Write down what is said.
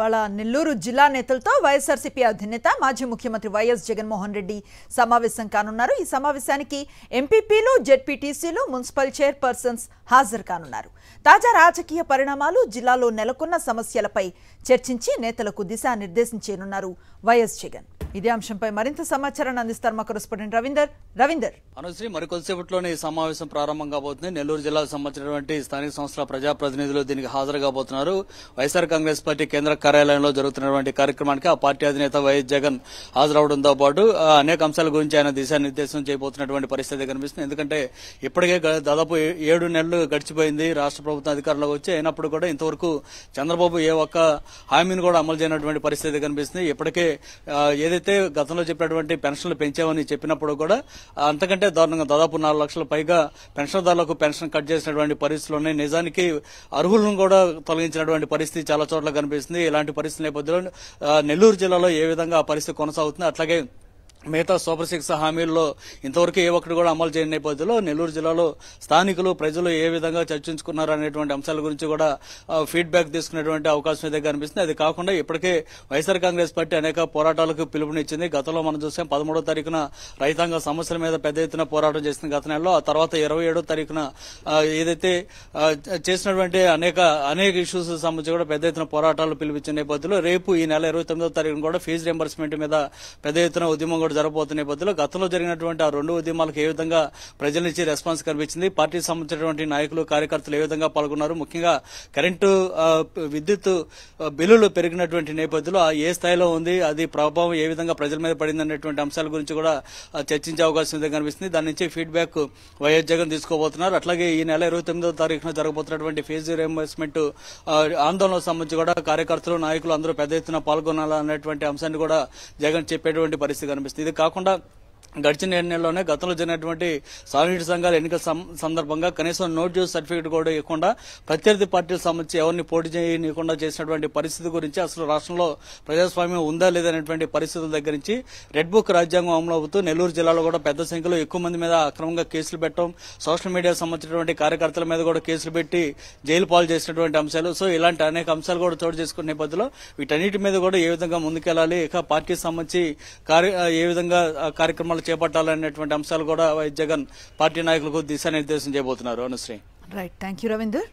వాళ్ళ నెల్లూరు జిల్లా నేతలతో వైఎస్ఆర్సీపీ అధినేత మాజీ ముఖ్యమంత్రి వైఎస్ జగన్మోహన్ రెడ్డి సమావేశం కానున్నారు. ఈ సమావేశానికి ఎంపీపీలు, జెడ్పీటీసీలు, మున్సిపల్ చైర్పర్సన్స్ హాజరు కానున్నారు. తాజా రాజకీయ పరిణామాలు, జిల్లాలో నెలకొన్న సమస్యలపై చర్చించి నేతలకు దిశానిర్దేశం చేయనున్నారు వైఎస్ జగన్. ఇదే అంశంపై మరింత సమాచారాన్ని అందిస్తారు మా కరెస్పాండెంట్ రవీందర్. అనుశ్రీ, మరికొద్దిసేపట్లోనే ఈ సమావేశం ప్రారంభం కాబోతుంది. నెల్లూరు జిల్లాకు సంబంధించినటువంటి స్థానిక సంస్థల ప్రజాప్రతినిధులు దీనికి హాజరు కాబోతున్నారు. వైఎస్ఆర్ కాంగ్రెస్ పార్టీ కేంద్ర కార్యాలయంలో జరుగుతున్నటువంటి కార్యక్రమానికి ఆ పార్టీ అధినేత వైఎస్ జగన్ హాజరవడంతో పాటు అనేక అంశాల గురించి ఆయన దిశానిర్దేశం చేయబోతున్నటువంటి పరిస్థితి కనిపిస్తుంది. ఎందుకంటే ఇప్పటికే దాదాపు 7 నెలలు గడిచిపోయింది రాష్ట్ర ప్రభుత్వం అధికారంలోకి వచ్చి. అయినప్పుడు కూడా ఇంతవరకు చంద్రబాబు ఏ ఒక్క హామీని కూడా అమలు చేయనటువంటి పరిస్థితి కనిపిస్తుంది. ఇప్పటికే ఏదైతే గతంలో చెప్పినటువంటి పెన్షన్లు పెంచామని చెప్పినప్పుడు కూడా అంతకంటే దారుణంగా దాదాపు 4 లక్షల పైగా పెన్షన్దారులకు పెన్షన్ కట్ చేసినటువంటి పరిస్థితులు ఉన్నాయి. నిజానికి అర్హులను కూడా తొలగించినటువంటి పరిస్థితి చాలా చోట్ల కనిపిస్తుంది. ఇలాంటి పరిస్థితి నేపథ్యంలో నెల్లూరు జిల్లాలో ఏ విధంగా ఆ పరిస్థితి కొనసాగుతుంది, అట్లాగే మిగతా సూపర్ 6 హామీల్లో ఇంతవరకు ఏ ఒక్కటి కూడా అమలు చేయని నేపథ్యంలో నెల్లూరు జిల్లాలో స్థానికులు, ప్రజలు ఏ విధంగా చర్చించుకున్నారు అనేటువంటి అంశాల గురించి కూడా ఫీడ్బ్యాక్ తీసుకునేటువంటి అవకాశం అయితే కనిపిస్తుంది. అది కాకుండా ఇప్పటికే వైఎస్ఆర్ కాంగ్రెస్ పార్టీ అనేక పోరాటాలకు పిలుపునిచ్చింది. గతంలో మనం చూసాం 13వ తారీఖున రైతాంగ సమస్యల మీద పెద్ద ఎత్తున పోరాటం చేసిన గత నెలలో. ఆ తర్వాత 27వ తారీఖున ఏదైతే చేసినటువంటి అనేక ఇష్యూస్ సంబంధించి కూడా పెద్ద ఎత్తున పోరాటాలు పిలుపుచ్చిన నేపథ్యంలో రేపు ఈ నెల 29వ తారీఖున కూడా ఫీజు రియంబర్స్మెంట్ మీద పెద్ద ఎత్తున ఉద్యమం కూడా జరగబోతున్న నేపథ్యంలో గతంలో జరిగినటువంటి ఆ 2 ఉద్యమాలకు ఏ విధంగా ప్రజల నుంచి రెస్పాన్స్ కనిపించింది, పార్టీకి సంబంధించినటువంటి నాయకులు, కార్యకర్తలు ఏ విధంగా పాల్గొన్నారు, ముఖ్యంగా కరెంటు, విద్యుత్ బిల్లులు పెరిగినటువంటి నేపథ్యంలో ఏ స్థాయిలో ఉంది, అది ప్రభావం ఏ విధంగా ప్రజల మీద పడింది అనేటువంటి అంశాల గురించి కూడా చర్చించే అవకాశం అయితే కనిపిస్తుంది. దాని నుంచి ఫీడ్బ్యాక్ వైఎస్ జగన్ తీసుకోబోతున్నారు. అట్లాగే ఈ నెల 29వ తారీఖున జరగబోతున్నటువంటి ఫీజు రియంబర్స్మెంట్ ఆందోళనకు సంబంధించి కూడా కార్యకర్తలు, నాయకులు అందరూ పెద్ద ఎత్తున పాల్గొనాలనేటువంటి అంశాన్ని కూడా జగన్ చెప్పేటువంటి పరిస్థితి కనిపిస్తుంది. ఇది కాకుండా గడిచిన 7 నెలల్లోనే గతంలో జరిగినటువంటి సాగునీటి సంఘాల ఎన్నికల సందర్భంగా కనీసం నో డ్యూస్ సర్టిఫికేట్ కూడా ఇవ్వకుండా ప్రత్యర్థి పార్టీలకు సంబంధించి ఎవరిని పోటీ చేయకుండా చేసినటువంటి పరిస్థితి గురించి, అసలు రాష్ట్రంలో ప్రజాస్వామ్యం ఉందా లేదనేటువంటి పరిస్థితుల దగ్గర నుంచి రెడ్ బుక్ రాజ్యాంగం అమలు అవుతూ నెల్లూరు జిల్లాలో కూడా పెద్ద సంఖ్యలో ఎక్కువ మంది మీద అక్రమంగా కేసులు పెట్టడం, సోషల్ మీడియాకు సంబంధించినటువంటి కార్యకర్తల మీద కూడా కేసులు పెట్టి జైలు పాలు చేసినటువంటి అంశాలు, సో ఇలాంటి అనేక అంశాలు కూడా చోటు చేసుకునే నేపథ్యంలో వీటన్నిటి మీద కూడా ఏ విధంగా ముందుకెళ్లాలి, ఇక పార్టీకి సంబంధించి ఏ విధంగా కార్యక్రమాలు చేపట్టాలనేటువంటి అంశాలు కూడా వైఎస్ జగన్ పార్టీ నాయకులకు దిశానిర్దేశం చేయబోతున్నారు. Anusri, right, thank you Ravinder.